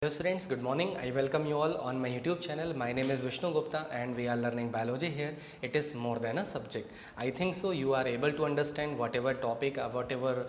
Hello students, good morning. I welcome you all on my YouTube channel. My name is Vishnu Gupta and we are learning biology here. It is more than a subject. I think so you are able to understand whatever topic, whatever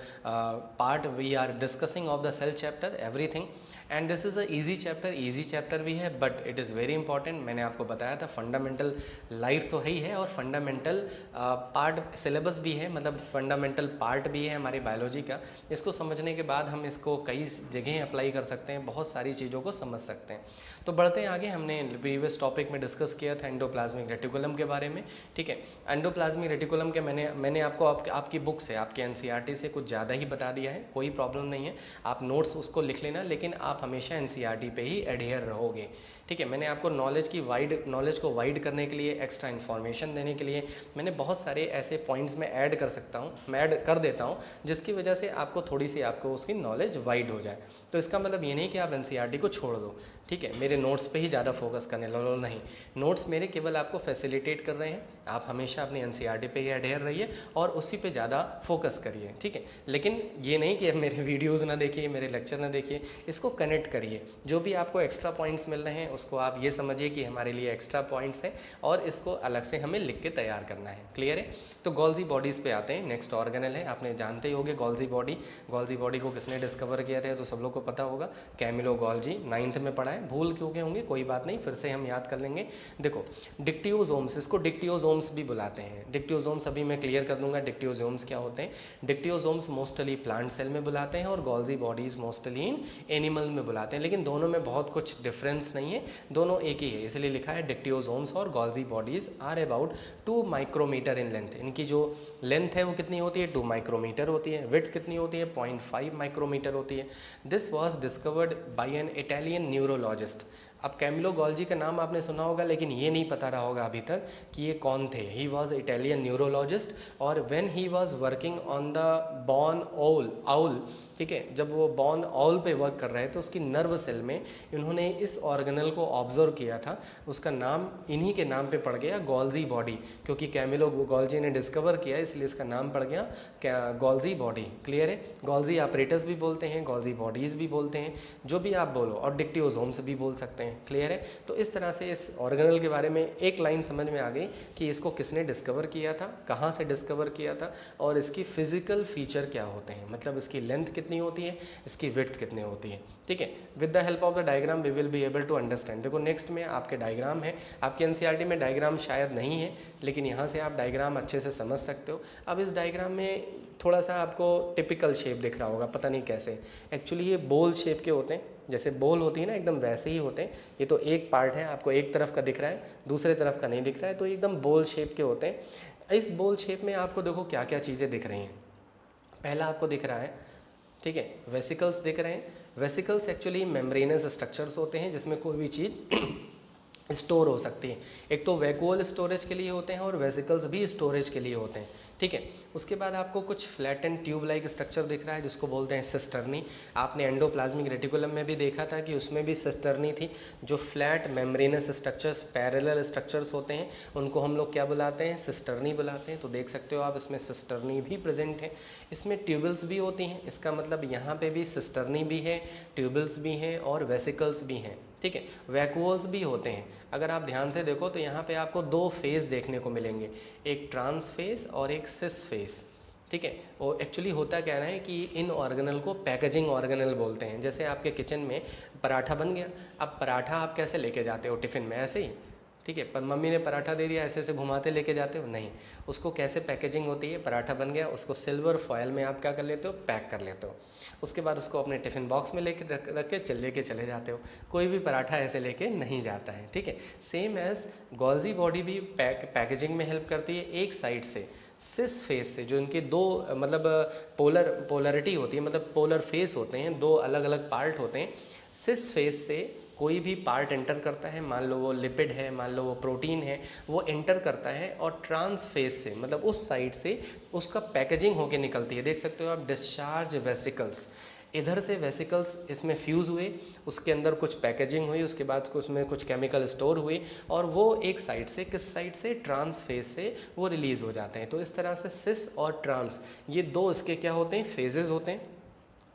part we are discussing of the cell chapter, everything. And this is a easy chapter भी है but it is very important. मैंने आपको बताया था fundamental life तो है ही है और फंडामेंटल पार्ट सिलेबस भी है, मतलब फंडामेंटल पार्ट भी है हमारी बायोलॉजी का. इसको समझने के बाद हम इसको कई जगह अप्लाई कर सकते हैं, बहुत सारी चीज़ों को समझ सकते हैं. तो बढ़ते हैं आगे. हमने प्रीवियस टॉपिक में डिस्कस किया था एंडोप्लाज्मिक रेटिकुलम के बारे में. ठीक है, एंडोप्लाज्मिक रेटिकुलम के मैंने आपको आपकी बुक से, आपके एनसीईआरटी से कुछ ज़्यादा ही बता दिया है. कोई प्रॉब्लम नहीं है, आप नोट्स उसको लिख लेना, लेकिन आप हमेशा एनसीईआरटी पे ही एडहेयर रहोगे. ठीक है, मैंने आपको नॉलेज को वाइड करने के लिए, एक्स्ट्रा इन्फॉर्मेशन देने के लिए मैंने बहुत सारे ऐसे पॉइंट्स में ऐड कर देता हूँ जिसकी वजह से आपको थोड़ी सी आपको उसकी नॉलेज वाइड हो जाए. तो इसका मतलब ये नहीं कि आप एनसीईआरटी को छोड़ दो. ठीक है, मेरे नोट्स पे ही ज़्यादा फोकस करने लो, नहीं. नोट्स मेरे केवल आपको फैसिलिटेट कर रहे हैं. आप हमेशा अपनी एनसीईआरटी पे ही एडहेयर रहिए और उसी पे ज़्यादा फोकस करिए. ठीक है, लेकिन ये नहीं कि मेरे वीडियोज़ ना देखिए, मेरे लेक्चर ना देखिए, इसको कनेक्ट करिए. जो भी आपको एक्स्ट्रा पॉइंट्स मिल रहे हैं उसको आप ये समझिए कि हमारे लिए एक्स्ट्रा पॉइंट्स हैं और इसको अलग से हमें लिख के तैयार करना है. क्लियर है? तो गोल्जी बॉडीज़ पे आते हैं. नेक्स्ट ऑर्गेनल है, आपने जानते ही होंगे गोल्जी बॉडी को किसने डिस्कवर किया था, तो सब लोग को पता होगा, कैमिलो गोल्जी. 9th में पढ़ा है, भूल क्यों गए होंगे, कोई बात नहीं, फिर से हम याद कर लेंगे. देखो, डिक्टियोजोम्स, इसको डिक्टियोजोम्स भी बुलाते हैं. डिक्टियोजोम्स अभी मैं क्लियर कर दूंगा डिक्टियोजोम्स क्या होते हैं. डिक्टियोजोम्स मोस्टली प्लांट सेल में बुलाते हैं और Golgi bodies mostly in animal में बुलाते हैं, लेकिन दोनों में बहुत कुछ डिफरेंस नहीं है, दोनों एक ही है. इसलिए लिखा है डिक्टियोजोम्स और Golgi bodies are about 2 micrometre in length. इनकी जो लेंथ है वो कितनी होती है, 2 माइक्रोमीटर होती है. विड्थ कितनी होती है, 0.5 माइक्रोमीटर होती है. This was discovered by an Italian neurologist. अब कैमिलो गोल्जी का नाम आपने सुना होगा, लेकिन ये नहीं पता रहा होगा अभी तक कि ये कौन थे. ही वॉज इटालियन न्यूरोलॉजिस्ट और when he was working on the born owl, ठीक है, जब वो बॉर्न ऑल पे वर्क कर रहे थे तो उसकी नर्व सेल में इन्होंने इस ऑर्गेनल को ऑब्जर्व किया था. उसका नाम इन्हीं के नाम पे पड़ गया गोल्जी बॉडी, क्योंकि कैमिलो गोल्जी ने डिस्कवर किया इसलिए इसका नाम पड़ गया क्या, गोल्जी बॉडी. क्लियर है? गोल्जी ऑपरेटर्स भी बोलते हैं, गोल्जी बॉडीज़ भी बोलते हैं, जो भी आप बोलो, और डिक्टियोजोम्स भी बोल सकते हैं. क्लियर है? तो इस तरह से इस ऑर्गेनल के बारे में एक लाइन समझ में आ गई कि इसको किसने डिस्कवर किया था, कहाँ से डिस्कवर किया था और इसकी फिजिकल फीचर क्या होते हैं, मतलब इसकी लेंथ कितनी होती है, इसकी विड्थ कितनी होती है. ठीक है, with the help of the diagram we will be able to understand. देखो, नेक्स्ट में आपके डायग्राम है. आपके एनसीईआरटी में डायग्राम शायद नहीं है, लेकिन यहाँ से आप डायग्राम अच्छे से समझ सकते हो. अब इस डायग्राम में थोड़ा सा आपको टिपिकल शेप दिख रहा होगा, पता नहीं कैसे. एक्चुअली ये बोल शेप के होते हैं, जैसे बोल होती है ना, एकदम वैसे ही होते हैं. ये तो एक पार्ट है, आपको एक तरफ का दिख रहा है, दूसरे तरफ का नहीं दिख रहा है, तो एकदम बोल शेप के होते हैं. इस बोल शेप में आपको देखो क्या क्या चीज़ें दिख रही हैं. पहला आपको दिख रहा है, ठीक है, वेसिकल्स दिख रहे हैं. वेसिकल्स एक्चुअली मेम्ब्रेनस स्ट्रक्चर्स होते हैं जिसमें कोई भी चीज़ स्टोर हो सकती है. एक तो वैक्यूअल स्टोरेज के लिए होते हैं और वेसिकल्स भी स्टोरेज के लिए होते हैं. ठीक है, उसके बाद आपको कुछ flat and tube like structure दिख रहा है जिसको बोलते हैं सिस्टर्नी. आपने एंडोप्लाज्मिक रेटिकुलम में भी देखा था कि उसमें भी सिस्टर्नी थी. जो flat membranes structures, parallel structures होते हैं, उनको हम लोग क्या बुलाते हैं, सिस्टर्नी बुलाते हैं. तो देख सकते हो आप, इसमें सिस्टर्नी भी प्रेजेंट है. इसमें ट्यूबल्स भी होती हैं, इसका मतलब यहाँ पे भी सिस्टर्नी भी है, ट्यूबल्स भी हैं और वेसिकल्स भी हैं. ठीक है, वैक्यूल्स भी होते हैं. अगर आप ध्यान से देखो तो यहाँ पे आपको 2 फेज देखने को मिलेंगे, एक ट्रांस फेज और एक सिस फेज. ठीक है, वो एक्चुअली होता क्या है कि इन ऑर्गेनल को पैकेजिंग ऑर्गेनल बोलते हैं. जैसे आपके किचन में पराठा बन गया, अब पराठा आप कैसे लेके जाते हो, टिफ़िन में ऐसे ही. ठीक है, पर मम्मी ने पराठा दे दिया, ऐसे ऐसे घुमाते लेके जाते हो, नहीं. उसको कैसे पैकेजिंग होती है, पराठा बन गया, उसको सिल्वर फॉयल में आप क्या कर लेते हो, पैक कर लेते हो. उसके बाद उसको अपने टिफ़िन बॉक्स में लेके रख के लेके चले जाते हो. कोई भी पराठा ऐसे लेके नहीं जाता है. ठीक है, सेम एज गोल्जी बॉडी भी पैकेजिंग में हेल्प करती है. एक साइड से सिस फेस से, जो इनके दो मतलब पोलरिटी होती है, मतलब पोलर फेस होते हैं, 2 अलग अलग पार्ट होते हैं. सिस फेस से कोई भी पार्ट एंटर करता है, मान लो वो लिपिड है, मान लो वो प्रोटीन है, वो एंटर करता है और ट्रांस फेस से, मतलब उस साइड से उसका पैकेजिंग होके निकलती है. देख सकते हो आप, डिस्चार्ज वेसिकल्स. इधर से वेसिकल्स इसमें फ्यूज़ हुए, उसके अंदर कुछ पैकेजिंग हुई, उसके बाद उसमें कुछ केमिकल स्टोर हुए और वो एक साइड से, किस साइड से, ट्रांस फेस से वो रिलीज़ हो जाते हैं. तो इस तरह से सिस और ट्रांस, ये 2 इसके क्या होते हैं, फेजेस होते हैं.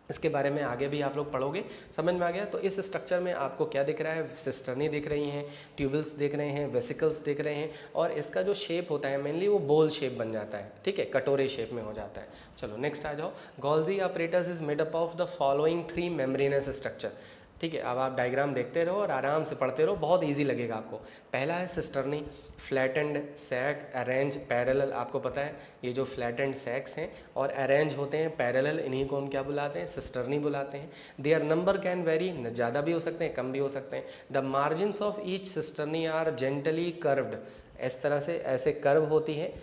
इसके बारे में आगे भी आप लोग पढ़ोगे, समझ में आ गया। तो इस स्ट्रक्चर में आपको क्या दिख रहा है, सिस्टर्नी दिख रही हैं, ट्यूबल्स दिख रहे हैं, वेसिकल्स दिख रहे हैं, और इसका जो शेप होता है मेनली वो बोल शेप बन जाता है, ठीक है, कटोरे शेप में हो जाता है। चलो नेक्स्ट आ जाओ। Golgi apparatus is made up of the following 3 membranous structure, ठीक है। अब आप डायग्राम देखते रहो और आराम से पढ़ते रहो, बहुत इजी लगेगा आपको। पहला है cisternae, flattened sac arrange parallel, आपको पता है ये जो फ्लैटेंड सैक्स हैं और अरेंज होते हैं पैरेलल, इन्हीं को हम क्या बुलाते हैं, सिस्टर्नी बुलाते हैं। देयर नंबर कैन वेरी, ज़्यादा भी हो सकते हैं, कम भी हो सकते हैं। The margins of each cisternae are gently curved, इस तरह से ऐसे कर्व होती है,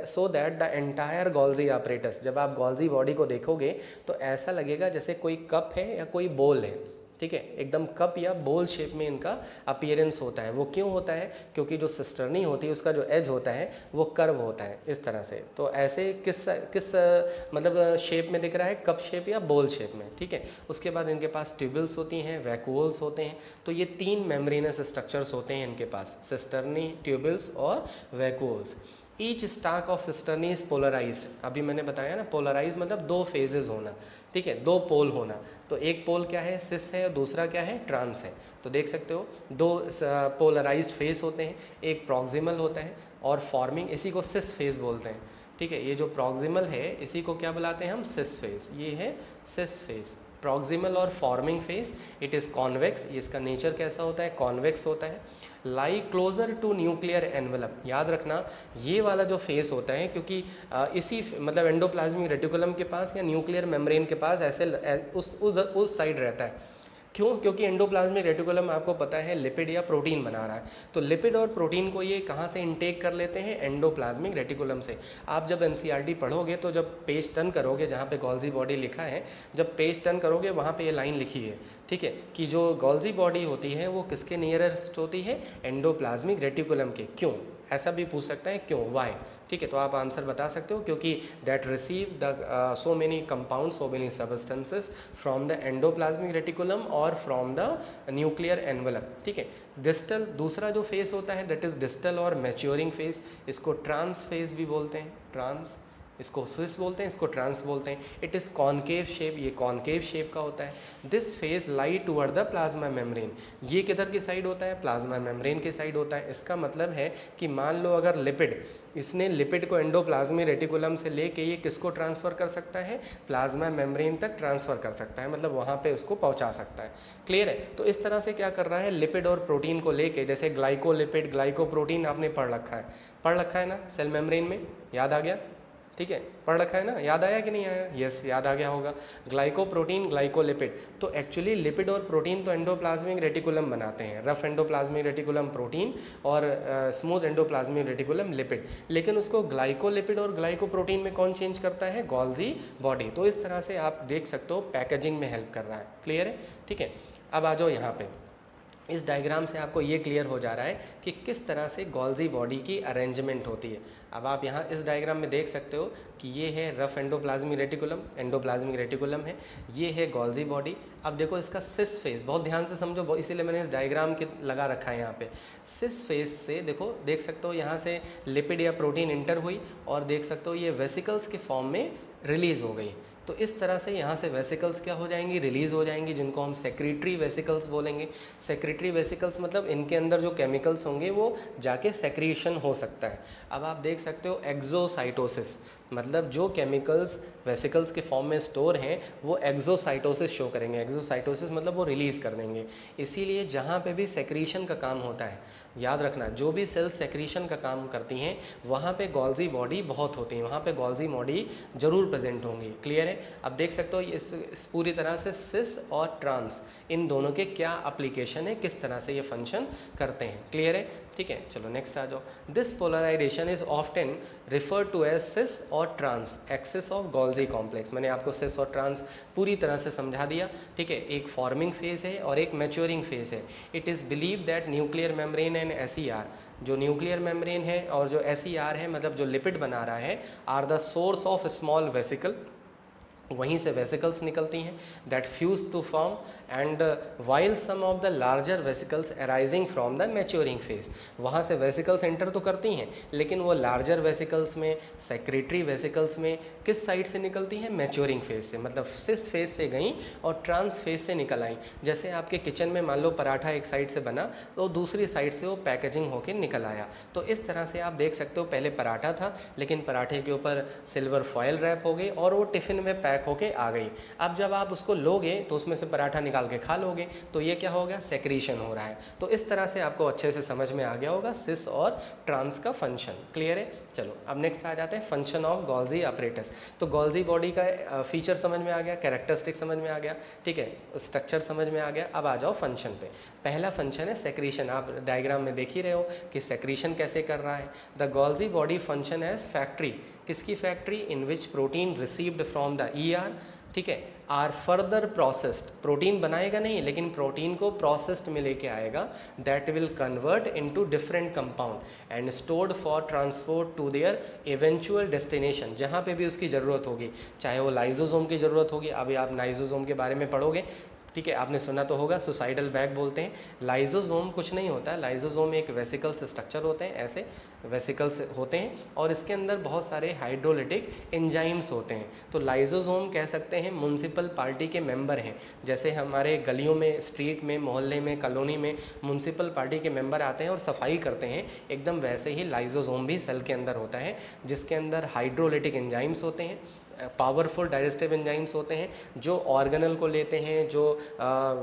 so that the entire Golgi apparatus, जब आप गोल्जी बॉडी को देखोगे तो ऐसा लगेगा जैसे कोई कप है या कोई बोल है, ठीक है, एकदम कप या बोल शेप में इनका अपीयरेंस होता है। वो क्यों होता है, क्योंकि जो सिस्टर्नी होती है उसका जो एज होता है वो कर्व होता है इस तरह से। तो ऐसे किस किस मतलब शेप में दिख रहा है, कप शेप या बोल शेप में, ठीक है। उसके बाद इनके पास ट्यूबल्स होती हैं, वैक्यूल्स होते हैं। तो ये 3 मेम्ब्रेनस स्ट्रक्चर्स होते हैं इनके पास, सिस्टर्नी, ट्यूबल्स और vacuoles. Each stack of cisternae is polarised, अभी मैंने बताया ना, पोलराइज मतलब 2 फेजेस होना, ठीक है, 2 पोल होना। तो एक पोल क्या है, सिस है, और दूसरा क्या है, ट्रांस है। तो देख सकते हो 2 पोलराइज्ड फेस होते हैं, एक प्रॉक्सिमल होता है और फॉर्मिंग, इसी को सिस फेस बोलते हैं, ठीक है। ये जो प्रॉक्सिमल है इसी को क्या बुलाते हैं हम, सिस फेस, ये है सिस फेस। प्रॉक्सिमल और forming face, it is convex, इसका नेचर कैसा होता है, कॉन्वेक्स होता है। लाई क्लोजर टू न्यूक्लियर एनवलप, याद रखना ये वाला जो फेस होता है, क्योंकि इसी मतलब एंडोप्लाज्मिक रेटिकुलम के पास या न्यूक्लियर मेम्ब्रेन के पास ऐसे उस साइड रहता है। क्यों, क्योंकि एंडोप्लाज्मिक रेटिकुलम आपको पता है लिपिड या प्रोटीन बना रहा है। तो लिपिड और प्रोटीन को ये कहाँ से इनटेक कर लेते हैं, एंडोप्लाज्मिक रेटिकुलम से। आप जब एनसीईआरटी पढ़ोगे तो जब पेज टर्न करोगे, जहाँ पे गोल्जी बॉडी लिखा है, जब पेज टर्न करोगे वहाँ पे ये लाइन लिखी है, ठीक है, कि जो गोल्जी बॉडी होती है वो किसके नियरेस्ट होती है, एंडोप्लाज्मिक रेटिकुलम के। क्यों, ऐसा भी पूछ सकता है, क्यों, वाई, ठीक है। तो आप आंसर बता सकते हो, क्योंकि that receive the so many compound, so many substances from the endoplasmic reticulum और फ्रॉम द न्यूक्लियर एनवलप, ठीक है। डिस्टल, दूसरा जो फेस होता है दैट इज डिस्टल और मैच्योरिंग फेस, इसको ट्रांस फेस भी बोलते हैं, ट्रांस, इसको स्विस बोलते हैं, इसको ट्रांस बोलते हैं। इट इज़ कॉनकेव शेप, ये कॉनकेव शेप का होता है। This face lie toward the plasma membrane, ये किधर की साइड होता है, प्लाज्मा मेम्ब्रेन की साइड होता है। इसका मतलब है कि मान लो अगर लिपिड, इसने लिपिड को एंडोप्लाज्मिक रेटिकुलम से लेके ये किसको ट्रांसफ़र कर सकता है, प्लाज्मा मेम्ब्रेन तक ट्रांसफ़र कर सकता है, मतलब वहाँ पे उसको पहुँचा सकता है। क्लियर है। तो इस तरह से क्या कर रहा है, लिपिड और प्रोटीन को लेके, जैसे ग्लाइकोलिपिड, ग्लाइकोप्रोटीन आपने पढ़ रखा है ना सेल मेम्ब्रेन में, याद आ गया, ठीक है, पढ़ रखा है ना, याद आया कि नहीं आया, यस याद आ गया होगा। ग्लाइकोप्रोटीन, ग्लाइकोलिपिड, तो एक्चुअली लिपिड और प्रोटीन तो एंडोप्लाज्मिक रेटिकुलम बनाते हैं, रफ एंडोप्लाज्मिक रेटिकुलम प्रोटीन और स्मूथ एंडोप्लाज्मिक रेटिकुलम लिपिड। लेकिन उसको ग्लाइकोलिपिड और ग्लाइकोप्रोटीन में कौन चेंज करता है, गोल्जी बॉडी। तो इस तरह से आप देख सकते हो पैकेजिंग में हेल्प कर रहा है। क्लियर है, ठीक है। अब आ जाओ यहाँ पे, इस डायग्राम से आपको ये क्लियर हो जा रहा है कि किस तरह से गोल्जी बॉडी की अरेंजमेंट होती है। अब आप यहाँ इस डायग्राम में देख सकते हो कि ये है रफ एंडोप्लाज्मिक रेटिकुलम है, ये है गोल्जी बॉडी। अब देखो इसका सिस फेस, बहुत ध्यान से समझो, इसीलिए मैंने इस डायग्राम के लगा रखा है यहाँ पे। सिस फेस से देखो, देख सकते हो यहाँ से लिपिड या प्रोटीन इंटर हुई और देख सकते हो ये वेसिकल्स के फॉर्म में रिलीज़ हो गई। तो इस तरह से यहाँ से वेसिकल्स क्या हो जाएंगी, रिलीज़ हो जाएंगी, जिनको हम सेक्रेटरी वेसिकल्स बोलेंगे। सेक्रेटरी वेसिकल्स मतलब इनके अंदर जो केमिकल्स होंगे वो जाके सेक्रीशन हो सकता है। अब आप देख सकते हो एक्सोसाइटोसिस, मतलब जो केमिकल्स वेसिकल्स के फॉर्म में स्टोर हैं वो एक्सोसाइटोसिस शो करेंगे। एक्सोसाइटोसिस मतलब वो रिलीज़ कर देंगे। इसीलिए जहाँ पे भी सेक्रीशन का काम होता है, याद रखना, जो भी सेल्स सेक्रीशन का काम करती हैं वहाँ पे गोल्जी बॉडी बहुत होती है, वहाँ पे गोल्जी बॉडी जरूर प्रेजेंट होंगी। क्लियर है। अब देख सकते हो इस पूरी तरह से सिस और ट्रांस, इन दोनों के क्या एप्लीकेशन है, किस तरह से ये फंक्शन करते हैं। क्लियर है, ठीक है। चलो नेक्स्ट आ जाओ। This polarization is often refer to as cis और trans axis of Golgi complex. मैंने आपको सिस और ट्रांस पूरी तरह से समझा दिया, ठीक है। एक फॉर्मिंग फेज है और एक मैच्योरिंग फेज है। It is believe that nuclear membrane and SER, जो न्यूक्लियर मेम्ब्रेन है और जो एसईआर है मतलब जो लिपिड बना रहा है, are the source of small vesicle वहीं से वेसिकल्स निकलती हैं that fuse to form and while some of the larger vesicles arising from the maturing phase, वहाँ से वेसिकल्स एंटर तो करती हैं लेकिन वो लार्जर वेसिकल्स में, सेक्रेटरी वेसिकल्स में किस साइड से निकलती हैं, मैच्योरिंग फेज से, मतलब सिस फेज से गई और ट्रांस फेज से निकल आई। जैसे आपके किचन में मान लो पराठा एक साइड से बना तो दूसरी साइड से वो पैकेजिंग होकर निकल आया। तो इस तरह से आप देख सकते हो पहले पराठा था लेकिन पराठे के ऊपर सिल्वर फॉयल रैप हो गई और वो टिफ़िन में पैक होके आ गई। अब जब आप उसको लोगे तो उसमें से पराठा निकाल के खा लोगे, तो ये क्या हो गया, सेक्रीशन हो रहा है। तो इस तरह से आपको अच्छे से समझ में आ गया होगा सिस और ट्रांस का फंक्शन। क्लियर है? चलो अब नेक्स्ट आ जाते हैं फंक्शन ऑफ गोल्जी अपरेटस। तो गोल्जी बॉडी का फीचर समझ में आ गया, कैरेक्टरिस्टिक समझ में आ गया, ठीक है, स्ट्रक्चर समझ में आ गया। अब आ जाओ फंक्शन पे। पहला फंक्शन है सेक्रीशन। आप डायग्राम में देख ही रहे हो कि सेक्रीशन कैसे कर रहा है। The Golgi body function as factory. किसकी factory? In which protein received from the ER, ठीक है, आर फर्दर प्रोसेस्ड। प्रोटीन बनाएगा नहीं लेकिन प्रोटीन को प्रोसेस्ड में लेके आएगा, that will convert into different compound and stored for transport to their eventual destination. जहाँ पे भी उसकी ज़रूरत होगी, चाहे वो लाइजोसोम की ज़रूरत होगी, अभी आप लाइजोसोम के बारे में पढ़ोगे, ठीक है, आपने सुना तो होगा, सुसाइडल बैग बोलते हैं। लाइजोसोम कुछ नहीं होता है, लाइजोसोम एक वेसिकल्स स्ट्रक्चर होते हैं, ऐसे वेसिकल्स होते हैं और इसके अंदर बहुत सारे हाइड्रोलिटिक एंजाइम्स होते हैं। तो लाइजोसोम कह सकते हैं म्युनिसिपल पार्टी के मेंबर हैं। जैसे हमारे गलियों में, स्ट्रीट में, मोहल्ले में, कॉलोनी में म्युनिसिपल पार्टी के मेंबर आते हैं और सफाई करते हैं, एकदम वैसे ही लाइजोसोम भी सेल के अंदर होता है, जिसके अंदर हाइड्रोलिटिक एंजाइम्स होते हैं, पावरफुल डाइजेस्टिव एंजाइम्स होते हैं, जो ऑर्गेनल को लेते हैं, जो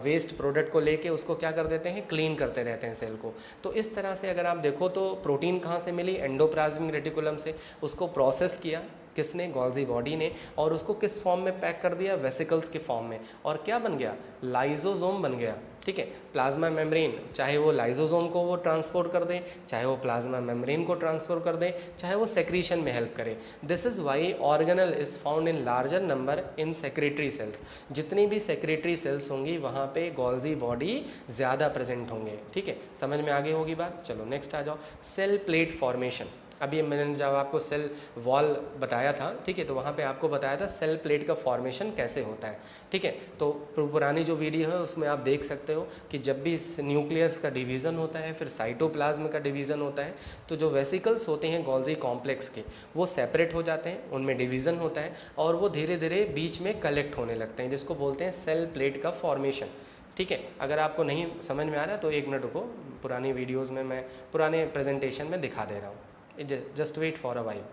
वेस्ट प्रोडक्ट को लेके उसको क्या कर देते हैं, क्लीन करते रहते हैं सेल को। तो इस तरह से अगर आप देखो तो प्रोटीन कहाँ से मिली, एंडोप्लाज्मिक रेटिकुलम से। उसको प्रोसेस किया किसने, गोल्जी बॉडी ने, और उसको किस फॉर्म में पैक कर दिया, वेसिकल्स के फॉर्म में, और क्या बन गया, लाइजोसोम बन गया। ठीक है, प्लाज्मा मेम्ब्रेन, चाहे वो लाइजोसोम को वो ट्रांसपोर्ट कर दे, चाहे वो प्लाज्मा मेम्ब्रेन को ट्रांसपोर्ट कर दे, चाहे वो सेक्रीशन में हेल्प करे। This is why organelle is found in larger number in secretory cells. जितनी भी सेक्रेटरी सेल्स होंगी वहाँ पे गोल्जी बॉडी ज़्यादा प्रेजेंट होंगे। ठीक है, समझ में आगे होगी बात। चलो नेक्स्ट आ जाओ, सेल प्लेट फॉर्मेशन। अभी मैंने जब आपको सेल वॉल बताया था, ठीक है, तो वहाँ पे आपको बताया था सेल प्लेट का फॉर्मेशन कैसे होता है। ठीक है, तो पुरानी जो वीडियो है उसमें आप देख सकते हो कि जब भी न्यूक्लियस का डिवीज़न होता है, फिर साइटोप्लाज्म का डिवीज़न होता है, तो जो वेसिकल्स होते हैं गोल्जी कॉम्प्लेक्स के, वो सेपरेट हो जाते हैं, उनमें डिवीज़न होता है और वो धीरे धीरे बीच में कलेक्ट होने लगते हैं, जिसको बोलते हैं सेल प्लेट का फॉर्मेशन। ठीक है, अगर आपको नहीं समझ में आ रहा है तो 1 मिनट रुको, पुरानी वीडियोज़ में मैं पुराने प्रेजेंटेशन में दिखा दे रहा हूँ। Just wait for a while.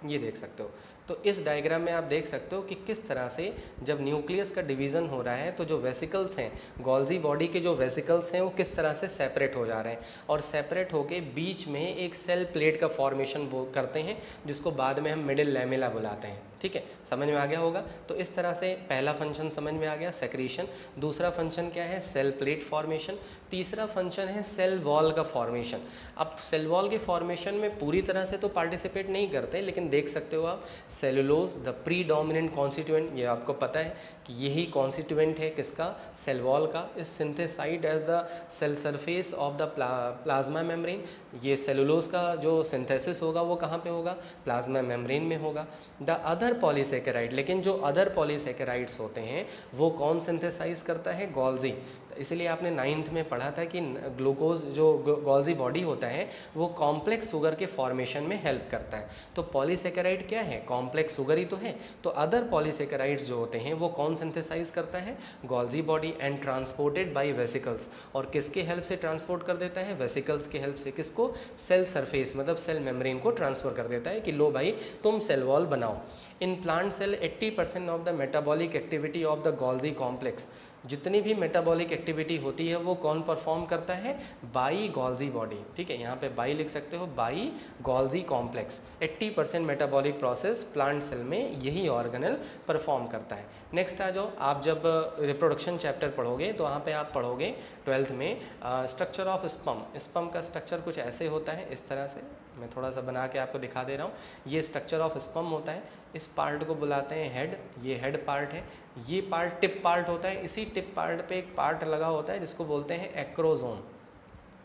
ये देख सकते हो। तो इस डायग्राम में आप देख सकते हो कि किस तरह से जब न्यूक्लियस का डिवीज़न हो रहा है तो जो वेसिकल्स हैं, गोल्जी बॉडी के जो वेसिकल्स हैं वो किस तरह से सेपरेट हो जा रहे हैं और सेपरेट होके बीच में एक सेल प्लेट का फॉर्मेशन वो करते हैं, जिसको बाद में हम मिडिल लैमेला बुलाते हैं। ठीक है, समझ में आ गया होगा। तो इस तरह से पहला फंक्शन समझ में आ गया, सेक्रीशन। दूसरा फंक्शन क्या है, सेल प्लेट फॉर्मेशन। तीसरा फंक्शन है सेल वॉल का फॉर्मेशन। अब सेल वॉल के फॉर्मेशन में पूरी तरह से तो पार्टिसिपेट नहीं करते, लेकिन देख सकते हो आप सेलुलोज द प्रीडोमिनेंट कॉन्स्टिट्यूएंट, ये आपको पता है कि यही कॉन्स्टिट्यूएंट है किसका, सेल वॉल का, is synthesized as the cell surface of the plasma membrane. ये सेलुलोज का जो सिंथेसिस होगा वो कहाँ पे होगा, प्लाज्मा मेम्ब्रेन में होगा। द अदर पॉलीसेकेराइड, लेकिन जो अदर पॉलीसेकेराइड्स होते हैं वो कौन सिंथेसाइज करता है, गोल्जी। इसलिए आपने 9th में पढ़ा था कि ग्लूकोज जो गोल्जी बॉडी होता है वो कॉम्प्लेक्स शुगर के फॉर्मेशन में हेल्प करता है। तो पॉलीसेकेराइड क्या है, कॉम्प्लेक्स शुगर ही तो है। तो अदर पॉलीसेकेराइड्स जो होते हैं वो कौन सिंथेसाइज करता है, Golgi body, and transported by vesicles. और किसके हेल्प से ट्रांसपोर्ट कर देता है, वेसिकल्स के हेल्प से। किसको, सेल सरफेस मतलब सेल मेम्ब्रेन को ट्रांसफर कर देता है कि लो भाई तुम सेल वॉल बनाओ। In plant cell 80% of the metabolic activity of the Golgi complex, जितनी भी मेटाबॉलिक एक्टिविटी होती है वो कौन परफॉर्म करता है, बाई गोल्जी बॉडी। ठीक है, यहाँ पे बाई लिख सकते हो, by Golgi complex. 80% metabolic process plant cell में यही ऑर्गेनल परफॉर्म करता है। नेक्स्ट आ जाओ, आप जब रिप्रोडक्शन चैप्टर पढ़ोगे तो वहाँ पे आप पढ़ोगे 12th में स्ट्रक्चर ऑफ स्पर्म। स्पर्म का स्ट्रक्चर कुछ ऐसे होता है, इस तरह से मैं थोड़ा सा बना के आपको दिखा दे रहा हूँ। ये स्ट्रक्चर ऑफ स्पर्म होता है, इस पार्ट को बुलाते हैं हेड, ये हेड पार्ट है। ये पार्ट टिप पार्ट होता है, इसी टिप पार्ट पे एक पार्ट लगा होता है जिसको बोलते हैं एक्रोजोम।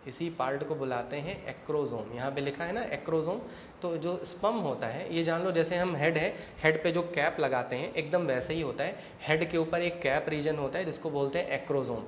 इसी पार्ट को बुलाते हैं एक्रोसोम। यहाँ पे लिखा है ना एक्रोसोम। तो जो स्पर्म होता है, ये जान लो जैसे हम हेड है, हेड पे जो कैप लगाते हैं एकदम वैसे ही होता है। हेड के ऊपर एक कैप रीजन होता है जिसको बोलते हैं एक्रोसोम।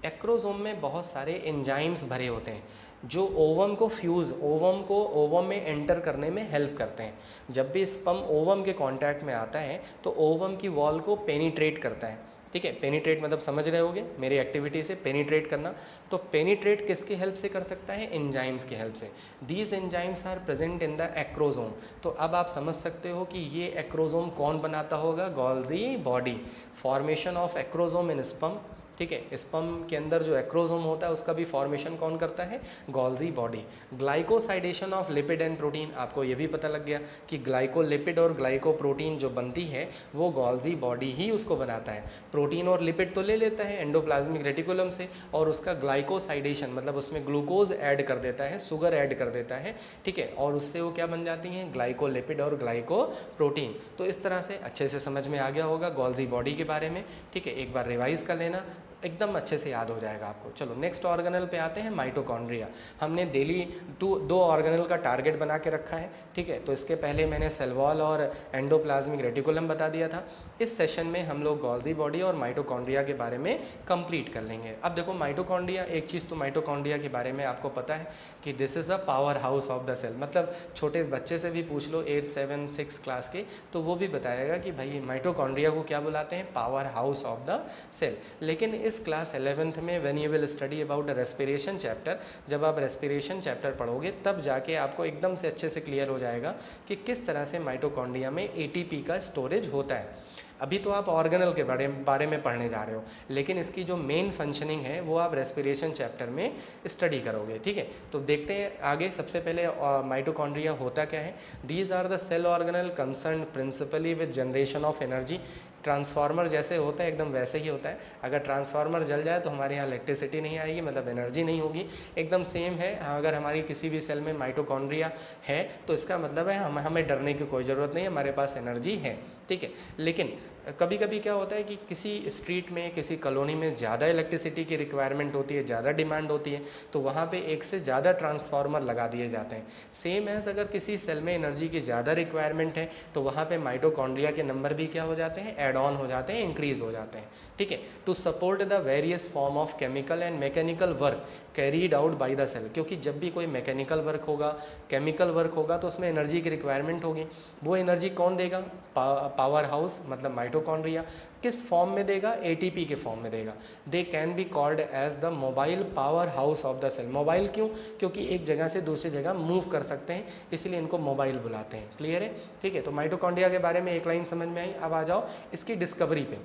एक्रोसोम में बहुत सारे एंजाइम्स भरे होते हैं जो ओवम को फ्यूज़, ओवम को ओवम में एंटर करने में हेल्प करते हैं। जब भी स्पर्म ओवम के कांटेक्ट में आता है तो ओवम की वॉल को पेनिट्रेट करता है। ठीक है, पेनिट्रेट मतलब समझ रहे होगे मेरी एक्टिविटी से, पेनिट्रेट करना। तो पेनिट्रेट किसकी हेल्प से कर सकता है? एंजाइम्स की हेल्प से। These enzymes are present in the acrosome. तो अब आप समझ सकते हो कि ये एक्रोसोम कौन बनाता होगा? Golgi body. Formation of acrosome in sperm. ठीक है, स्पर्म के अंदर जो एक्रोसोम होता है उसका भी फॉर्मेशन कौन करता है? Golgi body. Glycosidation of lipid and protein, आपको ये भी पता लग गया कि ग्लाइकोलिपिड और ग्लाइकोप्रोटीन जो बनती है वो गोल्जी बॉडी ही उसको बनाता है। प्रोटीन और लिपिड तो ले लेता है एंडोप्लाज्मिक रेटिकुलम से, और उसका ग्लाइकोसाइडेशन मतलब उसमें ग्लूकोज ऐड कर देता है, शुगर ऐड कर देता है। ठीक है, और उससे वो क्या बन जाती हैं? ग्लाइकोलिपिड और ग्लाइकोप्रोटीन। तो इस तरह से अच्छे से समझ में आ गया होगा गोल्जी बॉडी के बारे में। ठीक है, एक बार रिवाइज कर लेना, एकदम अच्छे से याद हो जाएगा आपको। चलो नेक्स्ट ऑर्गेनल पे आते हैं, माइटोकॉन्ड्रिया। हमने डेली दो ऑर्गेनल का टारगेट बना के रखा है। ठीक है, तो इसके पहले मैंने सेल वॉल और एंडोप्लाज्मिक रेटिकुलम बता दिया था। इस सेशन में हम लोग गोल्जी बॉडी और माइटोकॉन्ड्रिया के बारे में कंप्लीट कर लेंगे। अब देखो माइटोकॉन्ड्रिया, एक चीज़ तो माइटोकॉन्ड्रिया के बारे में आपको पता है कि this is a power house of the cell. मतलब छोटे बच्चे से भी पूछ लो 8, 7, 6 क्लास के, तो वो भी बताएगा कि भाई माइटोकॉन्ड्रिया को क्या बुलाते हैं? Power house of the cell. लेकिन इस क्लास 11th में when you will study about the respiration chapter, जब आप रेस्पिरेशन चैप्टर पढ़ोगे तब जाके आपको एकदम से अच्छे से क्लियर हो जाएगा कि किस तरह से माइटोकॉन्ड्रिया में एटीपी का स्टोरेज होता है। अभी तो आप ऑर्गेनल के बारे में पढ़ने जा रहे हो, लेकिन इसकी जो मेन फंक्शनिंग है वो आप रेस्पिरेशन चैप्टर में स्टडी करोगे। ठीक है, तो देखते हैं आगे। सबसे पहले माइटोकॉन्ड्रिया होता क्या है? These are the cell organelle concern principally with generation of energy. Transformer जैसे होता है एकदम वैसे ही होता है। अगर ट्रांसफार्मर जल जाए तो हमारे यहाँ इलेक्ट्रिसिटी नहीं आएगी, मतलब एनर्जी नहीं होगी। एकदम सेम है, अगर हमारी किसी भी सेल में माइटोकॉन्ड्रिया है तो इसका मतलब है हमें डरने की कोई ज़रूरत नहीं है, हमारे पास एनर्जी है। ठीक है, लेकिन कभी कभी क्या होता है कि किसी स्ट्रीट में, किसी कॉलोनी में ज़्यादा इलेक्ट्रिसिटी की रिक्वायरमेंट होती है, ज़्यादा डिमांड होती है, तो वहाँ पे एक से ज़्यादा ट्रांसफार्मर लगा दिए जाते हैं। सेम एज अगर किसी सेल में एनर्जी की ज़्यादा रिक्वायरमेंट है तो वहाँ पे माइटोकॉन्ड्रिया के नंबर भी क्या हो जाते हैं? ऐड ऑन हो जाते हैं, इंक्रीज हो जाते हैं। ठीक है, to support the various form of chemical and mechanical work carried out by the cell. क्योंकि जब भी कोई मैकेनिकल वर्क होगा, केमिकल वर्क होगा, तो उसमें एनर्जी की रिक्वायरमेंट होगी। वो एनर्जी कौन देगा? पावर हाउस मतलब माइटोकॉन्ड्रिया। किस फॉर्म में देगा? एटीपी के फॉर्म में देगा। They can be called as the mobile power house of the cell. Mobile क्यों? क्योंकि एक जगह से दूसरी जगह मूव कर सकते हैं, इसलिए इनको मोबाइल बुलाते हैं। क्लियर है? ठीक है, तो माइटोकॉन्ड्रिया के बारे में एक लाइन समझ में आई। अब आ जाओ इसकी डिस्कवरी पे।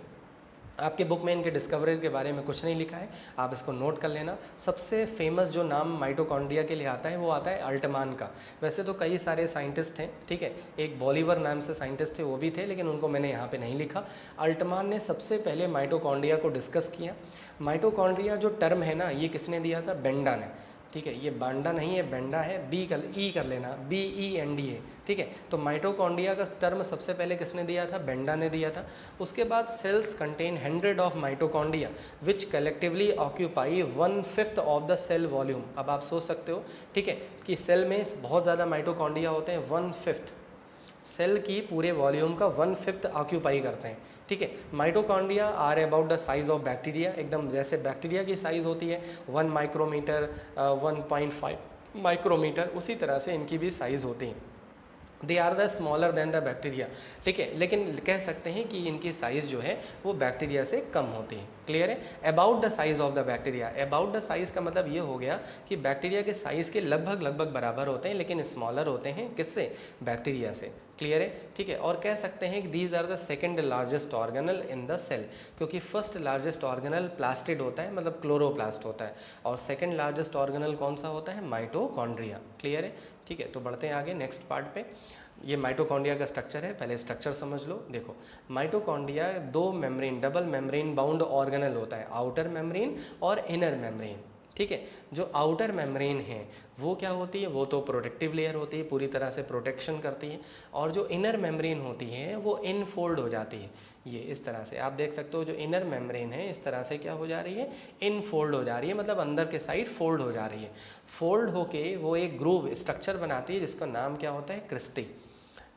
आपके बुक में इनके डिस्कवरी के बारे में कुछ नहीं लिखा है, आप इसको नोट कर लेना। सबसे फेमस जो नाम माइटोकॉन्ड्रिया के लिए आता है वो आता है अल्टमान का। वैसे तो कई सारे साइंटिस्ट हैं, ठीक है, एक बॉलीवर नाम से साइंटिस्ट थे, वो भी थे, लेकिन उनको मैंने यहाँ पे नहीं लिखा। अल्टमान ने सबसे पहले माइटोकॉन्ड्रिया को डिस्कस किया। माइटोकॉन्ड्रिया जो टर्म है ना, ये किसने दिया था? बेंडा ने। ठीक है, ये बांडा नहीं है, बेंडा है, ई कर लेना, BENDA। ठीक है, तो माइटोकॉन्ड्रिया का टर्म सबसे पहले किसने दिया था? बेंडा ने दिया था। उसके बाद cells contain 100 of mitochondria which collectively occupy 1/5 of the cell volume. अब आप सोच सकते हो, ठीक है, कि सेल में बहुत ज़्यादा माइटोकॉन्ड्रिया होते हैं, 1/5 सेल की पूरे वॉल्यूम का 1/5 ऑक्यूपाई करते हैं। ठीक है, mitochondria are about the size of bacteria. एकदम जैसे बैक्टीरिया की साइज़ होती है 1 माइक्रोमीटर, 1.5 माइक्रोमीटर, उसी तरह से इनकी भी साइज़ होती है। They are the smaller than the bacteria. ठीक है, लेकिन कह सकते हैं कि इनकी साइज़ जो है वो बैक्टीरिया से कम होती है। क्लियर है? About the size of the bacteria. About the size का मतलब ये हो गया कि बैक्टीरिया के साइज़ के लगभग बराबर होते हैं, लेकिन स्मॉलर होते हैं किससे? बैक्टीरिया से। क्लियर है? ठीक है, और कह सकते हैं कि these are the second largest organelle in the cell, क्योंकि फर्स्ट लार्जेस्ट ऑर्गेनल प्लास्टिड होता है, मतलब क्लोरोप्लास्ट होता है, और सेकेंड लार्जेस्ट ऑर्गेनल कौन सा होता है? माइटोकॉन्ड्रिया। क्लियर है? ठीक है, तो बढ़ते हैं आगे नेक्स्ट पार्ट पे। ये माइटोकॉन्ड्रिया का स्ट्रक्चर है, पहले स्ट्रक्चर समझ लो। देखो, mitochondria 2 membrane, double membrane bound organelle होता है, आउटर मेम्ब्रेन और इनर मेम्ब्रेन। ठीक है। जो आउटर मेम्ब्रेन है वो क्या होती है, वो तो प्रोटेक्टिव लेयर होती है, पूरी तरह से प्रोटेक्शन करती है, और जो इनर मेम्ब्रेन होती है वो इनफोल्ड हो जाती है। ये इस तरह से आप देख सकते हो, जो इनर मेम्ब्रेन है इस तरह से क्या हो जा रही है, इनफोल्ड हो जा रही है, मतलब अंदर के साइड फोल्ड हो जा रही है। फोल्ड होके वो एक ग्रूव स्ट्रक्चर बनाती है जिसका नाम क्या होता है, क्रिस्टी।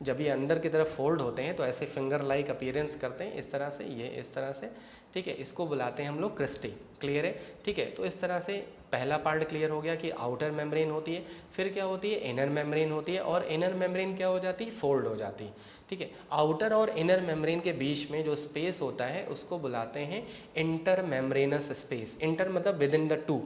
जब ये अंदर की तरफ फोल्ड होते हैं तो ऐसे फिंगर लाइक अपीयरेंस करते हैं इस तरह से, ये इस तरह से, ठीक है। इसको बुलाते हैं हम लोग क्रिस्टी। क्लियर है, ठीक है। तो इस तरह से पहला पार्ट क्लियर हो गया कि आउटर मेम्ब्रेन होती है, फिर क्या होती है, इनर मेम्ब्रेन होती है, और इनर मेम्ब्रेन क्या हो जाती है, फोल्ड हो जाती है, ठीक है। आउटर और इनर मेम्ब्रेन के बीच में जो स्पेस होता है उसको बुलाते हैं इंटर मेम्ब्रेनस स्पेस। इंटर मतलब विद इन द टू,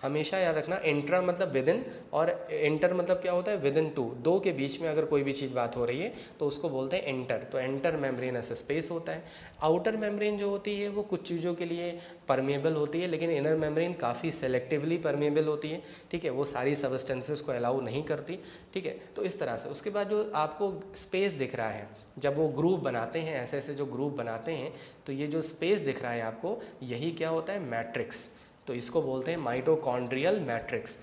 हमेशा याद रखना, इंट्रा मतलब विद इन, और इंटर मतलब क्या होता है, विद इन टू, दो के बीच में अगर कोई भी चीज़ बात हो रही है तो उसको बोलते हैं इंटर। तो इंटर मेम्ब्रेनस स्पेस होता है। आउटर मेम्ब्रेन जो होती है वो कुछ चीज़ों के लिए परमेबल होती है, लेकिन इनर मेम्ब्रेन काफ़ी सेलेक्टिवली परमेबल होती है, ठीक है। वो सारी सबस्टेंसेस को अलाउ नहीं करती, ठीक है। तो इस तरह से उसके बाद जो आपको स्पेस दिख रहा है, जब वो ग्रुप बनाते हैं, ऐसे ऐसे जो ग्रुप बनाते हैं, तो ये जो स्पेस दिख रहा है आपको, यही क्या होता है, मैट्रिक्स। तो इसको बोलते हैं माइटोकॉन्ड्रियल मैट्रिक्स।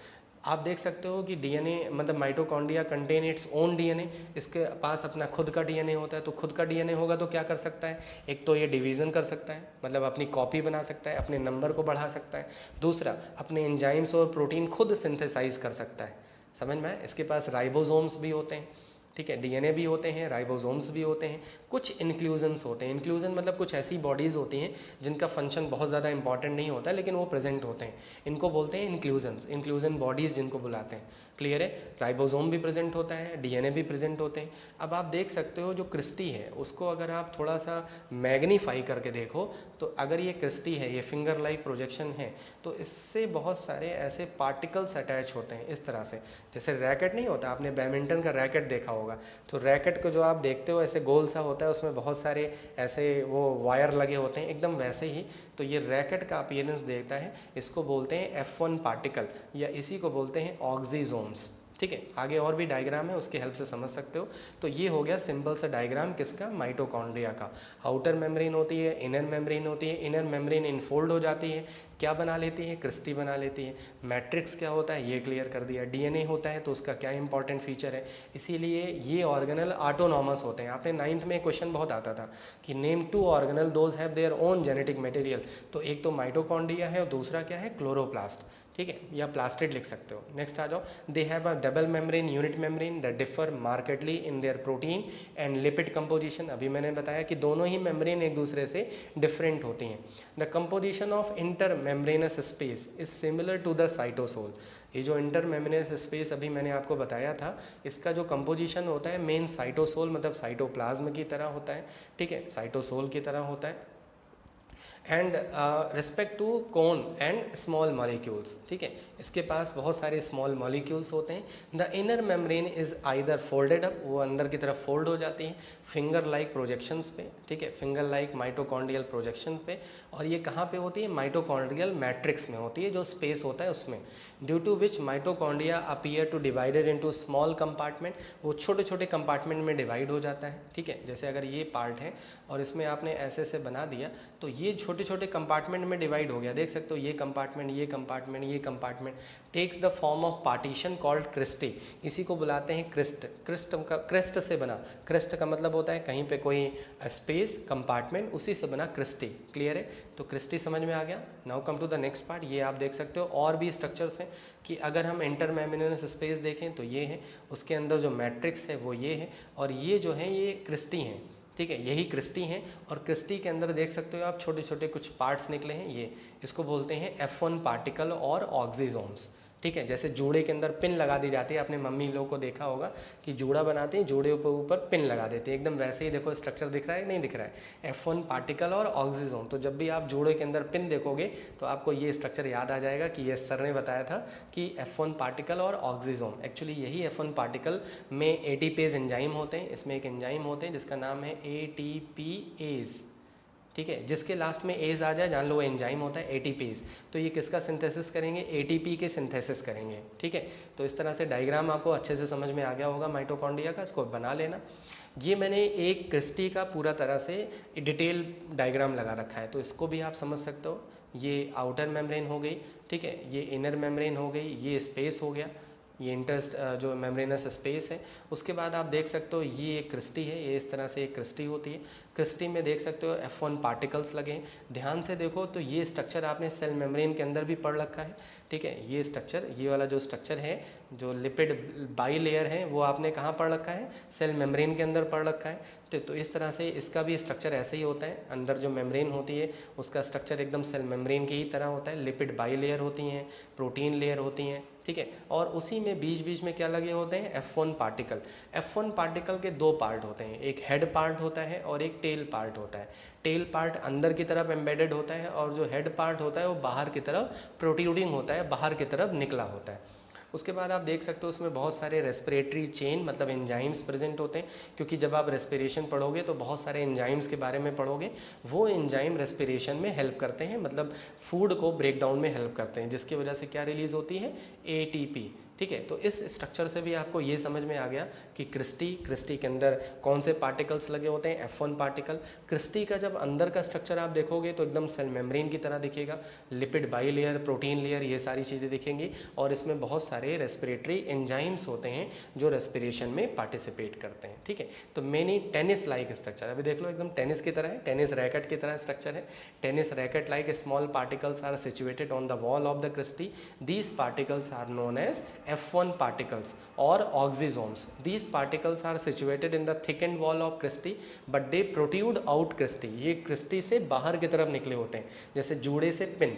आप देख सकते हो कि डीएनए मतलब mitochondria contain its own DNA, इसके पास अपना खुद का डीएनए होता है। तो खुद का डीएनए होगा तो क्या कर सकता है, एक तो ये डिवीज़न कर सकता है, मतलब अपनी कॉपी बना सकता है, अपने नंबर को बढ़ा सकता है। दूसरा, अपने एंजाइम्स और प्रोटीन खुद सिंथेसाइज कर सकता है, समझ में आए। इसके पास राइबोसोम्स भी होते हैं, ठीक है, डीएनए भी होते हैं, राइबोसोम्स भी होते हैं, कुछ इंक्लूजन्स होते हैं। इंक्लूजन मतलब कुछ ऐसी बॉडीज़ होती हैं जिनका फंक्शन बहुत ज़्यादा इंपॉर्टेंट नहीं होता लेकिन वो प्रेजेंट होते हैं, इनको बोलते हैं इंक्लूजन्स, इंक्लूजन बॉडीज़ जिनको बुलाते हैं। क्लियर है, राइबोसोम भी प्रेजेंट होता है, डीएनए भी प्रेजेंट होते हैं। अब आप देख सकते हो जो क्रिस्टी है उसको अगर आप थोड़ा सा मैग्नीफाई करके देखो, तो अगर ये क्रिस्टी है, ये फिंगर लाइक प्रोजेक्शन है, तो इससे बहुत सारे ऐसे पार्टिकल्स अटैच होते हैं इस तरह से। जैसे रैकेट नहीं होता, आपने बैडमिंटन का रैकेट देखा होगा, तो रैकेट को जो आप देखते हो ऐसे गोल सा होता है, उसमें बहुत सारे ऐसे वो वायर लगे होते हैं, एकदम वैसे ही तो ये रैकेट का अपीयरेंस देता है। इसको बोलते हैं F1 पार्टिकल, या इसी को बोलते हैं ऑक्सीजोम्स, ठीक है। आगे और भी डायग्राम है, उसकी हेल्प से समझ सकते हो। तो ये हो गया सिंपल सा डायग्राम किसका, माइटोकॉन्ड्रिया का। आउटर मेम्ब्रेन होती है, इनर मेम्ब्रेन होती है, इनर मेम्ब्रेन इनफोल्ड हो जाती है, क्या बना लेती है, क्रिस्टी बना लेती है। मैट्रिक्स क्या होता है ये क्लियर कर दिया। डीएनए होता है तो उसका क्या इंपॉर्टेंट फीचर है, इसीलिए ये ऑर्गेनल ऑटोनॉमस होते हैं। आपने 9th में क्वेश्चन बहुत आता था कि name 2 organelle those have their own genetic material, तो एक तो माइटोकॉन्ड्रिया है और दूसरा क्या है, क्लोरोप्लास्ट, ठीक है, या प्लास्टिड लिख सकते हो। नेक्स्ट आ जाओ, they have a double membrane unit membrane that differ markedly in their protein and lipid composition. अभी मैंने बताया कि दोनों ही मेम्ब्रेन एक दूसरे से डिफरेंट होती हैं। The composition of inter membranous space is similar to the cytosol. ये जो इंटर मेम्ब्रेनस स्पेस अभी मैंने आपको बताया था, इसका जो कंपोजिशन होता है मेन साइटोसोल मतलब साइटोप्लाज्म की तरह होता है, ठीक है, साइटोसोल की तरह होता है। And respect to cone and small molecules, ठीक है, इसके पास बहुत सारे स्मॉल मॉलिक्यूल्स होते हैं। The inner membrane is either folded up, वो अंदर की तरफ फोल्ड हो जाती है, फिंगर लाइक प्रोजेक्शंस पे, ठीक है, फिंगर लाइक माइटोकॉन्ड्रियल प्रोजेक्शन पे। और ये कहाँ पे होती है, माइटोकॉन्ड्रियल मैट्रिक्स में होती है, जो स्पेस होता है उसमें। Due to which mitochondria appear to divided into small compartment, वो छोटे छोटे कंपार्टमेंट में डिवाइड हो जाता है, ठीक है। जैसे अगर ये पार्ट है और इसमें आपने ऐसे ऐसे बना दिया तो ये छोटे छोटे कंपार्टमेंट में डिवाइड हो गया, देख सकते हो, ये कंपार्टमेंट, ये कंपार्टमेंट, ये compartment, takes the form of partition called cristae. इसी को बुलाते हैं क्रिस्ट। क्रिस्ट का क्रिस्ट से बना, क्रिस्ट का मतलब होता है कहीं पे कोई स्पेस कंपार्टमेंट, उसी से बना क्रिस्टी। क्लियर है, तो क्रिस्टी समझ में आ गया। Now come to the next part. ये आप देख सकते हो और भी स्ट्रक्चर्स हैं कि अगर हम इंटर मेम्ब्रेनस स्पेस देखें तो ये है, उसके अंदर जो मैट्रिक्स है वो ये है, और ये जो है ये क्रिस्टी हैं, ठीक है, यही क्रिस्टी हैं। और क्रिस्टी के अंदर देख सकते हो आप छोटे छोटे कुछ पार्ट्स निकले हैं, ये इसको बोलते हैं F1 पार्टिकल और ऑक्सीजोम्स, ठीक है। जैसे जूड़े के अंदर पिन लगा दी जाती है, आपने मम्मी लोगों को देखा होगा कि जूड़ा बनाते हैं, जूड़े के ऊपर पिन लगा देते हैं, एकदम वैसे ही देखो स्ट्रक्चर दिख रहा है नहीं दिख रहा है, F1 पार्टिकल और ऑक्सीजोम। तो जब भी आप जूड़े के अंदर पिन देखोगे तो आपको ये स्ट्रक्चर याद आ जाएगा कि ये सर ने बताया था कि F1 पार्टिकल और ऑक्सीजोम। एक्चुअली यही F1 पार्टिकल में एटीपेज एंजाइम होते हैं, इसमें एक एंजाइम होते हैं जिसका नाम है ATPase, ठीक है, जिसके लास्ट में एज आ जाए जान लो वो एंजाइम होता है एटीपेज। तो ये किसका सिंथेसिस करेंगे, एटीपी के सिंथेसिस करेंगे, ठीक है। तो इस तरह से डायग्राम आपको अच्छे से समझ में आ गया होगा माइटोकॉन्ड्रिया का, इसको बना लेना। ये मैंने एक क्रिस्टी का पूरा तरह से डिटेल डायग्राम लगा रखा है, तो इसको भी आप समझ सकते हो। ये आउटर मेम्ब्रेन हो गई, ठीक है, ये इनर मेम्ब्रेन हो गई, ये स्पेस हो गया, ये इंटरस्ट जो मेम्ब्रेनस स्पेस है। उसके बाद आप देख सकते हो ये एक क्रिस्टी है, ये इस तरह से एक क्रिस्टी होती है। क्रिस्टी में देख सकते हो F1 पार्टिकल्स लगे हैं। ध्यान से देखो तो ये स्ट्रक्चर आपने सेल मेम्ब्रेन के अंदर भी पढ़ रखा है, ठीक है। ये स्ट्रक्चर, ये वाला जो स्ट्रक्चर है, जो लिपिड बाई लेयर है, वो आपने कहाँ पढ़ रखा है, सेल मेम्ब्रेन के अंदर पढ़ रखा है। तो इस तरह से इसका भी स्ट्रक्चर ऐसे ही होता है। अंदर जो मेम्ब्रेन होती है उसका स्ट्रक्चर एकदम सेल मेम्ब्रेन की ही तरह होता है। लिपिड बाई लेयर होती हैं, प्रोटीन लेयर होती हैं, ठीक है। और उसी में बीच बीच में क्या लगे होते हैं, F1 पार्टिकल। F1 पार्टिकल के दो पार्ट होते हैं, एक हेड पार्ट होता है और एक टेल पार्ट होता है। टेल पार्ट अंदर की तरफ एम्बेडेड होता है और जो हेड पार्ट होता है वो बाहर की तरफ प्रोट्रूडिंग होता है, बाहर की तरफ निकला होता है। उसके बाद आप देख सकते हो उसमें बहुत सारे रेस्पिरेटरी चेन मतलब एंजाइम्स प्रेजेंट होते हैं, क्योंकि जब आप रेस्पिरेशन पढ़ोगे तो बहुत सारे एंजाइम्स के बारे में पढ़ोगे। वो एंजाइम रेस्पिरेशन में हेल्प करते हैं, मतलब फूड को ब्रेक डाउन में हेल्प करते हैं, जिसकी वजह से क्या रिलीज होती है, ATP, ठीक है। तो इस स्ट्रक्चर से भी आपको ये समझ में आ गया कि क्रिस्टी के अंदर कौन से पार्टिकल्स लगे होते हैं, F1 पार्टिकल। क्रिस्टी का जब अंदर का स्ट्रक्चर आप देखोगे तो एकदम सेल मेम्ब्रेन की तरह दिखेगा, lipid by layer, protein layer, ये सारी चीज़ें दिखेंगी। और इसमें बहुत सारे रेस्पिरेटरी एंजाइम्स होते हैं जो रेस्पिरेशन में पार्टिसिपेट करते हैं, ठीक है। तो मेनी टेनिस लाइक स्ट्रक्चर, अभी देख लो एकदम टेनिस की तरह है, टेनिस रैकेट की तरह स्ट्रक्चर है। Tennis racket like small particles are situated on the wall of the cristae. These particles are known as F1 particles or oxysomes. These particles are situated in the thickened wall of crystal, but they protrude out crystal. ये Christie से बाहर की तरफ निकले होते हैं, जैसे जूड़े से पिन,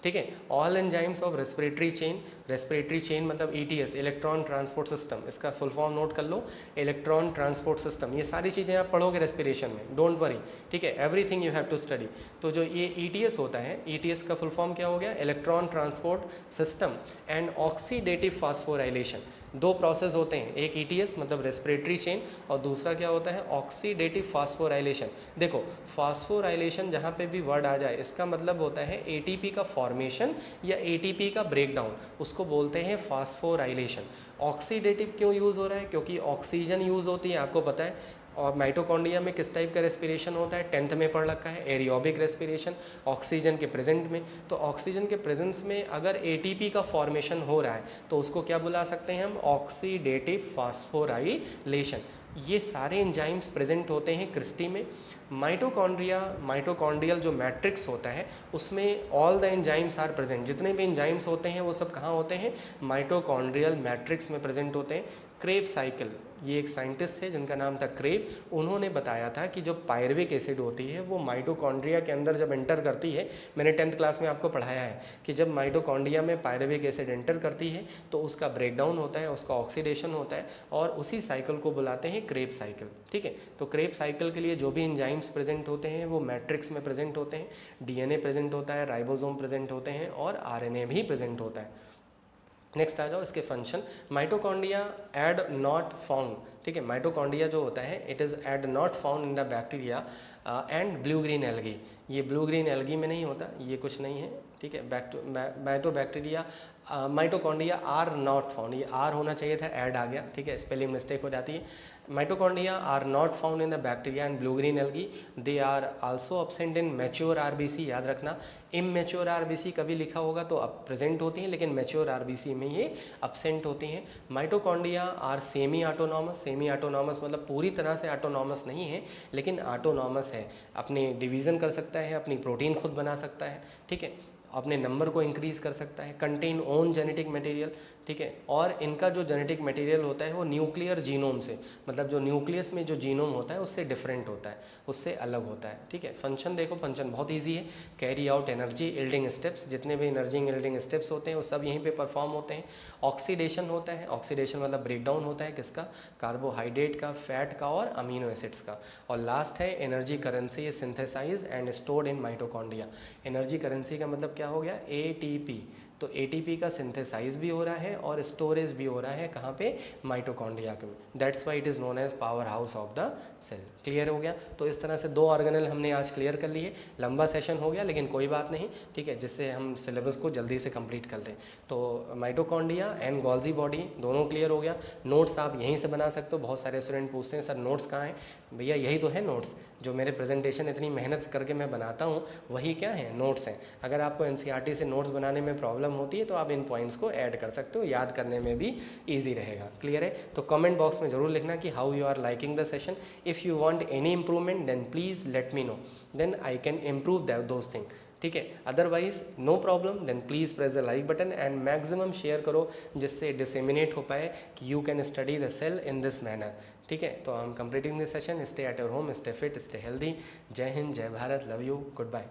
ठीक है। All enzymes of respiratory chain मतलब ETS, इलेक्ट्रॉन ट्रांसपोर्ट सिस्टम, इसका फुल फॉर्म नोट कर लो, इलेक्ट्रॉन ट्रांसपोर्ट सिस्टम। ये सारी चीज़ें आप पढ़ोगे रेस्पिरेशन में, डोंट वरी, ठीक है, everything you have to study. तो जो ये ETS होता है, ETS का फुल फॉर्म क्या हो गया, electron transport system and oxidative phosphorylation. दो प्रोसेस होते हैं, एक ETS मतलब रेस्पिरेटरी चेन और दूसरा क्या होता है, ऑक्सीडेटिव फास्फोराइलेशन। देखो फास्फोराइलेशन जहाँ पे भी वर्ड आ जाए इसका मतलब होता है ATP का फॉर्मेशन या ATP का ब्रेकडाउन, उसको बोलते हैं फास्फोराइलेशन। ऑक्सीडेटिव क्यों यूज़ हो रहा है, क्योंकि ऑक्सीजन यूज़ होती है, आपको पता है। और माइटोकॉन्ड्रिया में किस टाइप का रेस्पिरेशन होता है, 10th में पढ़ रखा है, एरियोबिक रेस्पिरेशन, ऑक्सीजन के प्रेजेंट में। तो ऑक्सीजन के प्रेजेंस में अगर ATP का फॉर्मेशन हो रहा है तो उसको क्या बुला सकते हैं हम, ऑक्सीडेटिव फास्फोराइलेशन। ये सारे एंजाइम्स प्रेजेंट होते हैं क्रिस्टी में। माइटोकॉन्ड्रियल जो मैट्रिक्स होता है उसमें all the enzymes are present. जितने भी एंजाइम्स होते हैं वो सब कहाँ होते हैं, माइटोकॉन्ड्रियल मैट्रिक्स में प्रेजेंट होते हैं। क्रेब साइकिल, ये एक साइंटिस्ट थे जिनका नाम था क्रेब, उन्होंने बताया था कि जो पायरविक एसिड होती है वो माइटोकॉन्ड्रिया के अंदर जब एंटर करती है, मैंने 10th क्लास में आपको पढ़ाया है कि जब माइटोकॉन्ड्रिया में पायरविक एसिड एंटर करती है तो उसका ब्रेकडाउन होता है, उसका ऑक्सीडेशन होता है, और उसी साइकिल को बुलाते हैं क्रेब साइकिल, ठीक है। तो क्रेब साइकिल के लिए जो भी एंजाइम्स प्रेजेंट होते हैं वो मैट्रिक्स में प्रेजेंट होते हैं, DNA प्रेजेंट होता है, राइबोसोम प्रेजेंट होते हैं और RNA भी प्रेजेंट होता है। नेक्स्ट आ जाओ इसके function. Mitochondria add not found, ठीक है। माइटोकॉन्ड्रिया जो होता है it is add not found in the bacteria and blue green algae. ये ब्लू ग्रीन एल्गी में नहीं होता, ये कुछ नहीं है, ठीक है। Mitobacteria mitochondria are not found, ये आर होना चाहिए था, ऐड आ गया, ठीक है, स्पेलिंग मिस्टेक हो जाती है। Mitochondria are not found in the bacteria and blue green algae. They are also absent in mature RBC, याद रखना। इमेच्योर RBC कभी लिखा होगा तो अब प्रेजेंट होती हैं, लेकिन मैच्योर RBC में ये एब्सेंट होती हैं। Mitochondria are semi autonomous, semi autonomous मतलब पूरी तरह से ऑटोनॉमस नहीं है लेकिन ऑटोनॉमस है, अपने डिवीज़न कर सकता है, अपनी प्रोटीन खुद बना सकता है, ठीक है, अपने नंबर को इंक्रीज़ कर सकता है। कंटेन ओन जेनेटिक मटेरियल, ठीक है। और इनका जो जेनेटिक मटेरियल होता है वो न्यूक्लियर जीनोम से, मतलब जो न्यूक्लियस में जो जीनोम होता है उससे डिफरेंट होता है, उससे अलग होता है, ठीक है। फंक्शन देखो, फंक्शन बहुत इजी है। Carry out energy yielding steps, जितने भी एनर्जी इल्डिंग स्टेप्स होते हैं वो सब यहीं पे परफॉर्म होते हैं। ऑक्सीडेशन होता है, ऑक्सीडेशन मतलब ब्रेकडाउन होता है किसका, कार्बोहाइड्रेट का, फैट का और अमीनो एसिड्स का। और लास्ट है एनर्जी करेंसी, ये synthesize and stored in mitochondria. Energy currency का मतलब क्या हो गया, ATP, तो एटीपी का सिंथेसाइज भी हो रहा है और स्टोरेज भी हो रहा है कहाँ पे, माइटोकॉन्ड्रिया में। That's why it is known as power house of the cell. Clear हो गया। तो इस तरह से 2 ऑर्गेनल हमने आज क्लियर कर लिए। लंबा सेशन हो गया लेकिन कोई बात नहीं, ठीक है, जिससे हम सिलेबस को जल्दी से कंप्लीट कर दें। तो माइटोकॉन्ड्रिया एंड गोल्जी बॉडी दोनों क्लियर हो गया। नोट्स आप यहीं से बना सकते हो। बहुत सारे स्टूडेंट पूछते हैं सर नोट्स कहाँ हैं, भैया यही तो है नोट्स। जो मेरे प्रेजेंटेशन इतनी मेहनत करके मैं बनाता हूँ वही क्या है, नोट्स हैं। अगर आपको एनसीईआरटी से नोट्स बनाने में प्रॉब्लम होती है तो आप इन पॉइंट्स को ऐड कर सकते हो, याद करने में भी ईजी रहेगा। क्लियर है। तो कमेंट बॉक्स में जरूर लिखना कि how you are liking the session. If you want any improvement then please let me know, then I can improve those thing. ठीक है, otherwise no problem, then please press the like button and maximum share करो जिससे disseminate हो पाए कि you can study the cell in this manner. ठीक है, तो I am completing this session. Stay at your home, stay fit, stay healthy. जय हिंद, जय Bharat, love you, good bye.